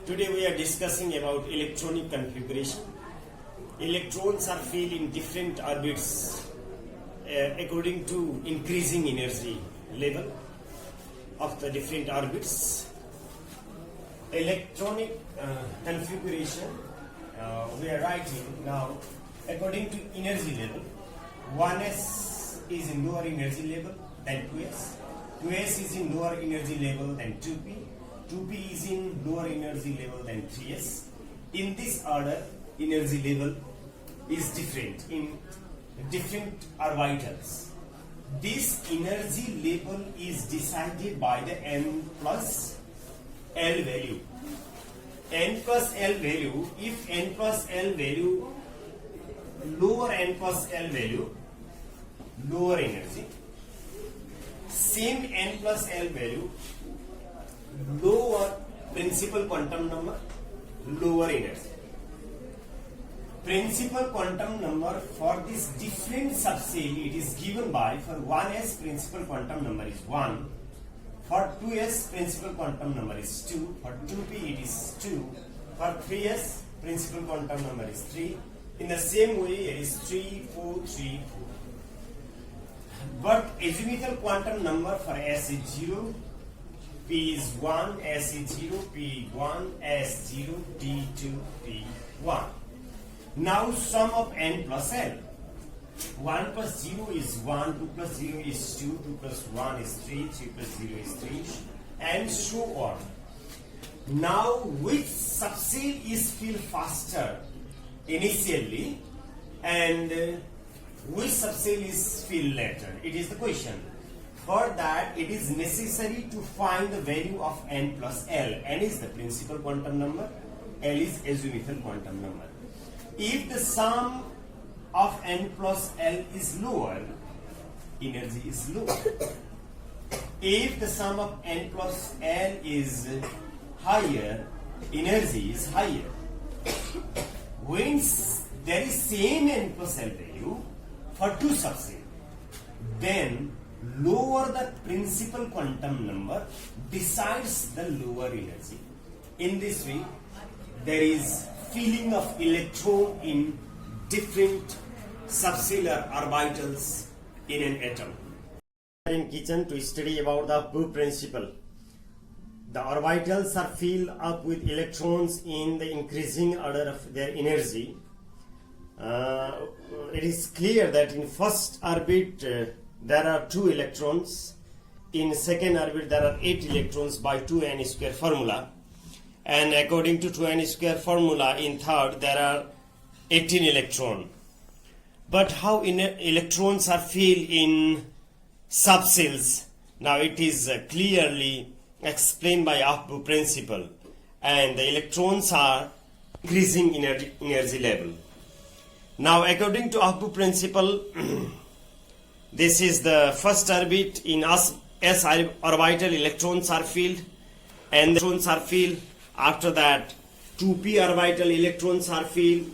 Today we are discussing about electronic configuration. Electrons are filled in different orbits according to increasing energy level of the different orbits. Electronic configuration we are writing now according to energy level. 1s is in lower energy level than 2s. 2s is in lower energy level than 2p. 2p is in lower energy level than 3s. In this order, energy level is different in different orbitals. This energy level is decided by the n plus L value. N plus L value, if n plus L value, lower n plus L value, lower energy, same n plus L value, lower principal quantum number, lower energy. Principal quantum number for this different subcell, it is given by, for 1s principal quantum number is 1, for 2s principal quantum number is 2, for 2p it is 2, for 3s principal quantum number is 3. In the same way it is 3, 4, 3, 4. But azimuthal quantum number for s is 0, P is 1, S is 0, P 1, S 0, D 2, P 1. Now sum of n plus L. 1 plus 0 is 1, 2 plus 0 is 2, 2 plus 1 is 3, 3 plus 0 is 3, and so on. Now which subcell is filled faster initially and which subcell is filled later? It is the question. For that, it is necessary to find the value of n plus L. N is the principal quantum number, L is azimuthal quantum number. If the sum of n plus L is lower, energy is lower. If the sum of n plus L is higher, energy is higher. When there is same n plus L value for two subsets, then lower the principal quantum number decides the lower energy. In this way, there is filling of electron in different subcellular orbitals in an atom. In kitchen to study about the Bohr principle. The orbitals are filled up with electrons in the increasing order of their energy. It is clear that in first orbit there are 2 electrons. In second orbit there are 8 electrons by 2n square formula. And according to 2n square formula, in third there are 18 electrons. But how electrons are filled in subcells? Now it is clearly explained by Bohr principle. And the electrons are increasing energy level. Now according to Bohr principle, this is the first orbit. In s orbital, electrons are filled, and electrons are filled. After that, 2p orbital, electrons are filled,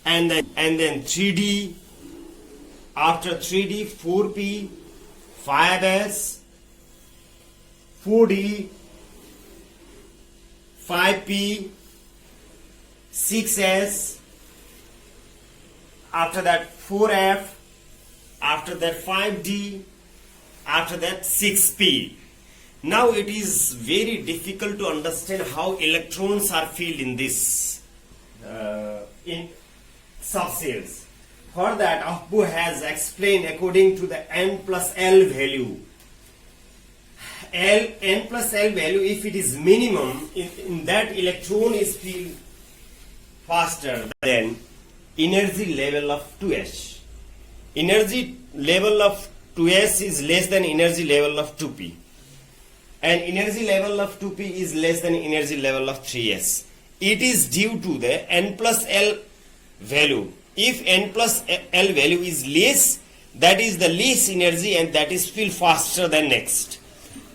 and then 3d. After 3d, 4p, 5s, 4d, 5p, 6s. After that 4f, after that 5d, after that 6p. Now it is very difficult to understand how electrons are filled in this in subcells. For that, Bohr has explained according to the n plus L value. N plus L value, if it is minimum, in that electron is filled faster than energy level of 2s. Energy level of 2s is less than energy level of 2p. And energy level of 2p is less than energy level of 3s. It is due to the n plus L value. If n plus L value is less, that is the least energy and that is filled faster than next.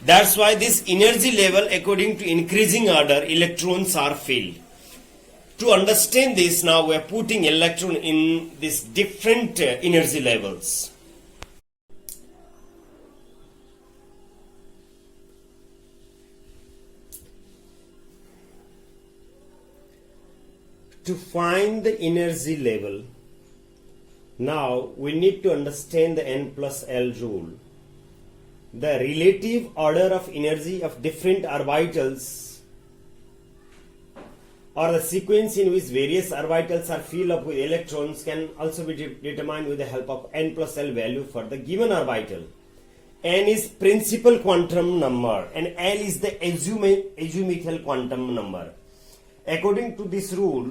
That's why this energy level, according to increasing order, electrons are filled. To understand this, now we are putting electron in these different energy levels. to find the energy level, now we need to understand the N plus L rule. The relative order of energy of different orbitals, or the sequence in which various orbitals are filled up with electrons, can also be determined with the help of N plus L value for the given orbital. N is principal quantum number and L is the azimuthal quantum number. According to this rule,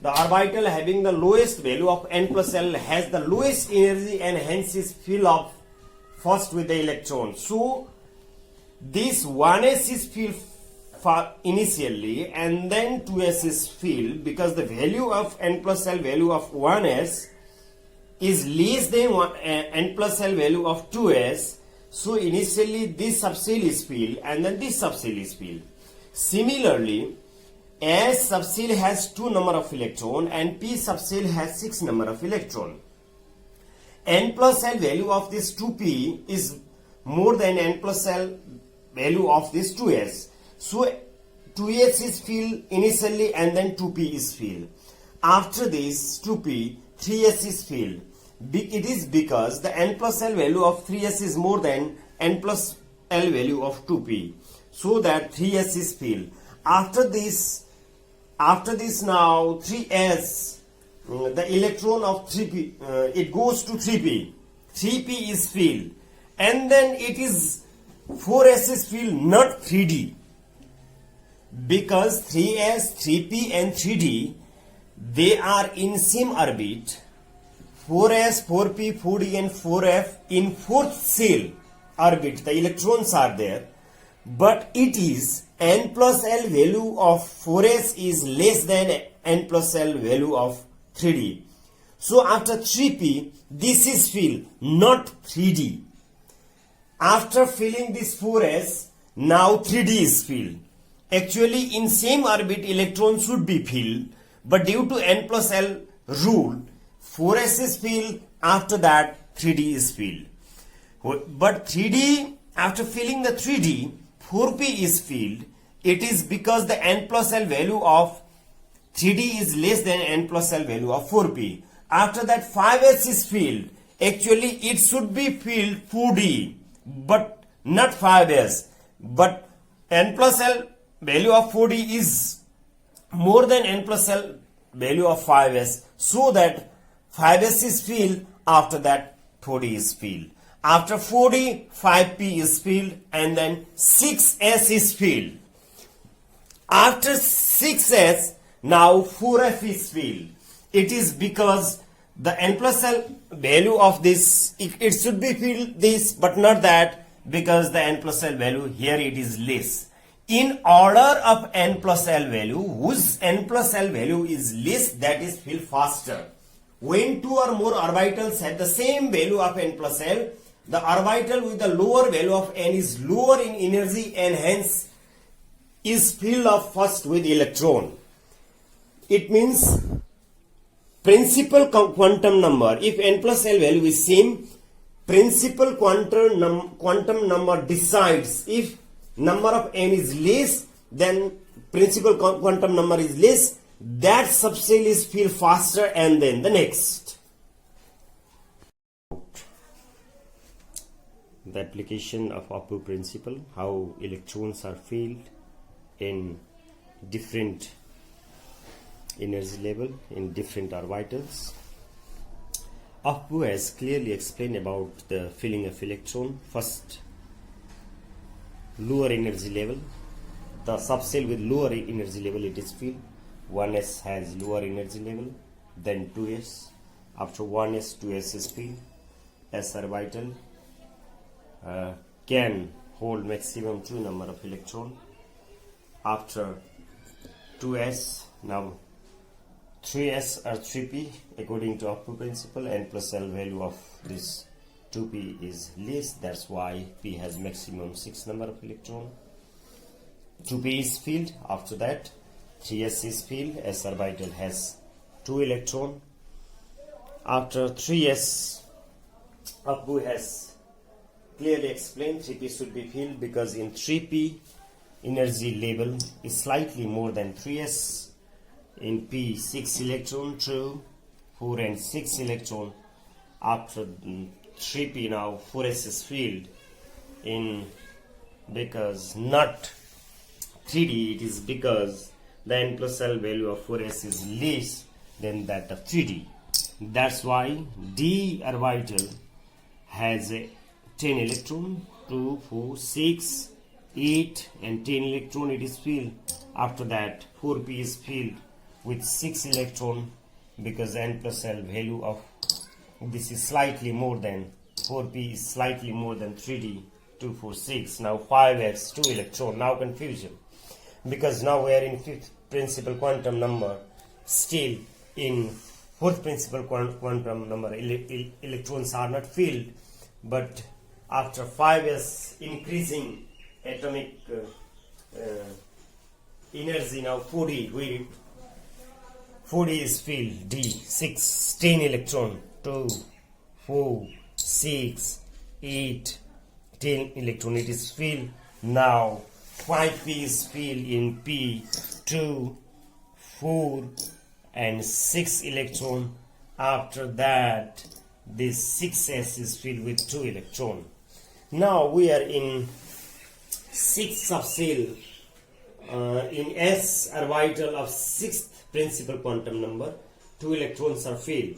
the orbital having the lowest value of N plus L has the lowest energy and hence is filled up first with the electron. So this 1s is filled initially and then 2s is filled, because the value of N plus L value of 1s is less than N plus L value of 2s. So initially this subcell is filled and then this subcell is filled. Similarly, S subcell has 2 number of electron and P subcell has 6 number of electron. N plus L value of this 2p is more than N plus L value of this 2s. So 2s is filled initially and then 2p is filled. After this 2p, 3s is filled. It is because the N plus L value of 3s is more than N plus L value of 2p. So that 3s is filled. After this now 3s, the electron of 3p, it goes to 3p. 3p is filled. And then it is 4s is filled, not 3d. Because 3s, 3p and 3d, they are in same orbit. 4s, 4p, 4d and 4f in fourth cell orbit. The electrons are there. But it is N plus L value of 4s is less than N plus L value of 3d. So after 3p, this is filled, not 3d. After filling this 4s, now 3d is filled. Actually, in same orbit, electrons should be filled, but due to N plus L rule, 4s is filled, after that 3d is filled. But 3d, after filling the 3d, 4p is filled. It is because the N plus L value of 3d is less than N plus L value of 4p. After that 5s is filled. Actually, it should be filled 4d, but not 5s. But N plus L value of 4d is more than N plus L value of 5s. So that 5s is filled, after that 4d is filled. After 4d, 5p is filled and then 6s is filled. After 6s, now 4f is filled. It is because the N plus L value of this, it should be filled this, but not that, because the N plus L value here it is less. In order of N plus L value, whose N plus L value is less, that is filled faster. When two or more orbitals have the same value of N plus L, the orbital with the lower value of N is lower in energy and hence is filled up first with electron. It means principal quantum number, if N plus L value is same, principal quantum number decides. If number of N is less, then principal quantum number is less, that subcell is filled faster and then the next. The application of Apu principle, how electrons are filled in different energy level in different orbitals. Apu has clearly explained about the filling of electron. First, lower energy level, the subcell with lower energy level it is filled. 1s has lower energy level, then 2s. After 1s, 2s is filled. S orbital can hold maximum 2 number of electron. After 2s, now 3s or 3p, according to Apu principle, N plus L value of this 2p is less, that's why p has maximum 6 number of electron. 2p is filled. After that 3s is filled. S orbital has 2 electron. After 3s, Apu has clearly explained 3p should be filled because in 3p energy level is slightly more than 3s. in P 6 electron, true, 4 and 6 electron. After 3p, now 4s is filled in, because not 3d, it is because the n plus l value of 4s is less than that of 3d. That's why d orbital has a 10 electron, 2, 4, 6, 8 and 10 electron it is filled. After that 4p is filled with 6 electron, because n plus l value of this is slightly more than 4p is slightly more than 3d, 2, 4, 6. Now 5s, 2 electron. Now confusion, because now we are in fifth principal quantum number. Still in fourth principal quantum number electrons are not filled, but after 5s increasing atomic energy, now 4d, 4d is filled, d 6, 10 electron, 2, 4, 6, 8, 10 electron it is filled. Now 5p is filled in p, 2, 4 and 6 electron. After that this 6s is filled with 2 electron. Now we are in 6th subcell in s orbital of 6th principal quantum number. 2 electrons are filled.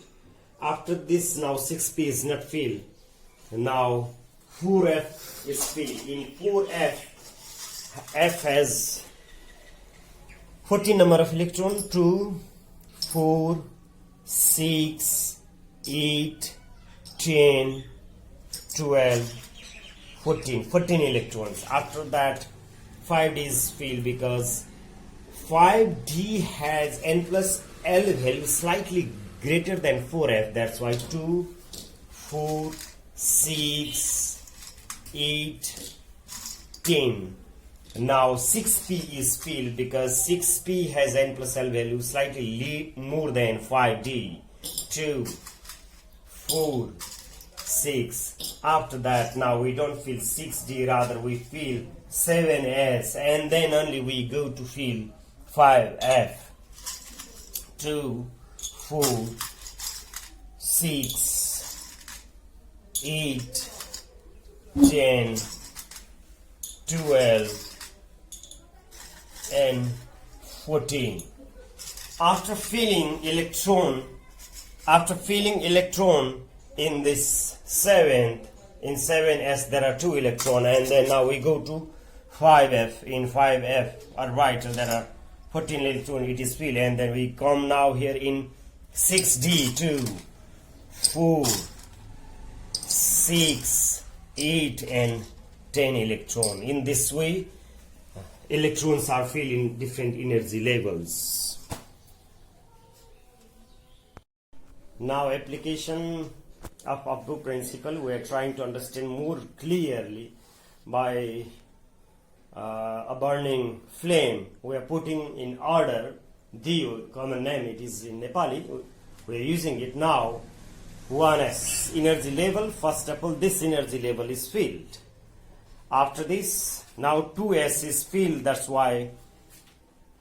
After this, now 6p is not filled. Now 4f is filled. In 4f, f has 14 number of electrons, 2, 4, 6, 8, 10, 12, 14 electrons. After that 5d is filled, because 5d has n plus l value slightly greater than 4f. That's why 2, 4, 6, 8, 10. Now 6p is filled, because 6p has n plus l value slightly more than 5d. 2, 4, 6. After that, now we don't fill 6d, rather we fill 7s, and then only we go to fill 5f. 2, 4, 6, 8, 10, 12 and 14. After filling electron in this 7th, in 7s there are 2 electrons, and then now we go to 5f. In 5f orbital there are 14 electrons it is filled, and then we come now here in 6d, 2, 4, 6, 8 and 10 electron. In this way electrons are filled in different energy levels. Now application of Abbu principle, we are trying to understand more clearly by a burning flame. We are putting in order Diyo, common name it is in Nepali, we are using it now. 1s energy level, first of all this energy level is filled. After this, now 2s is filled, that's why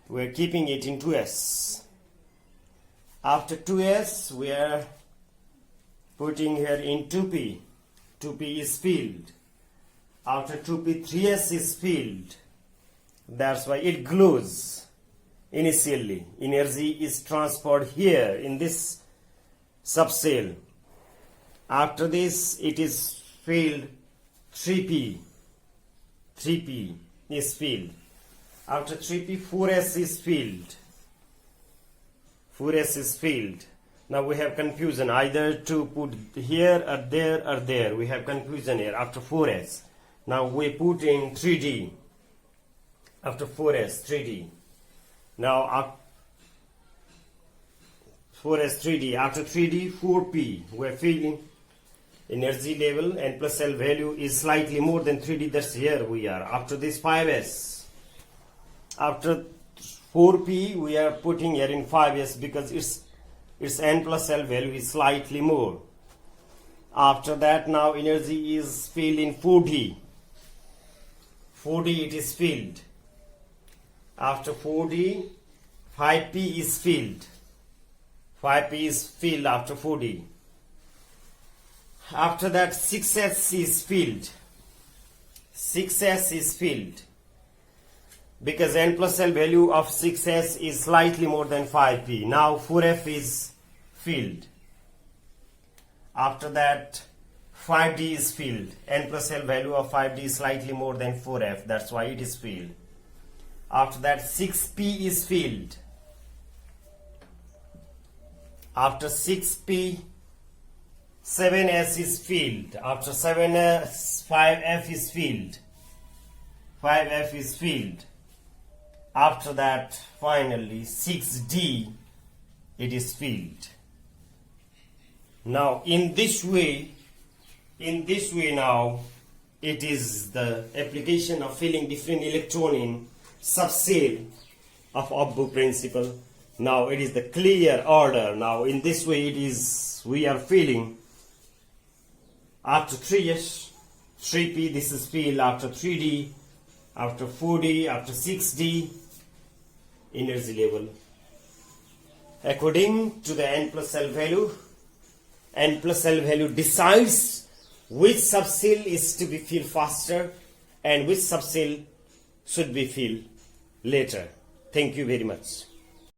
we are keeping it in 2s. After 2s we are putting here in 2p. 2p is filled. After 2p, 3s is filled. That's why it glows. Initially energy is transferred here in this subcell. After this it is filled 3p. 3p is filled. After 3p, 4s is filled. 4s is filled. Now we have confusion, either to put here or there or there. We have confusion here after 4s. Now we put in 3d. After 4s, 3d. Now 4s, 3d. After 3d, 4p. We are filling energy level, n plus l value is slightly more than 3d. That's here we are. After this 5s. After 4p, we are putting here in 5s, because its n plus l value is slightly more. After that, now energy is filled in 4d. 4d it is filled. After 4d, 5p is filled. 5p is filled after 4d. After that 6s is filled. 6s is filled because n plus L value of 6s is slightly more than 5p. Now 4f is filled. After that 5d is filled. N plus L value of 5d is slightly more than 4f. That's why it is filled. After that 6p is filled. After 6p 7s is filled. After 7s 5f is filled. 5f is filled. After that finally 6d it is filled. Now in this way now it is the application of filling different electron in subcell of off-book principle. Now it is the clear order. Now in this way it is we are filling after 3s 3p this is filled, after 3d, after 4d, after 6d energy level according to the n plus L value. N plus L value decides which subcell is to be filled faster and which subcell should be filled later. Thank you very much.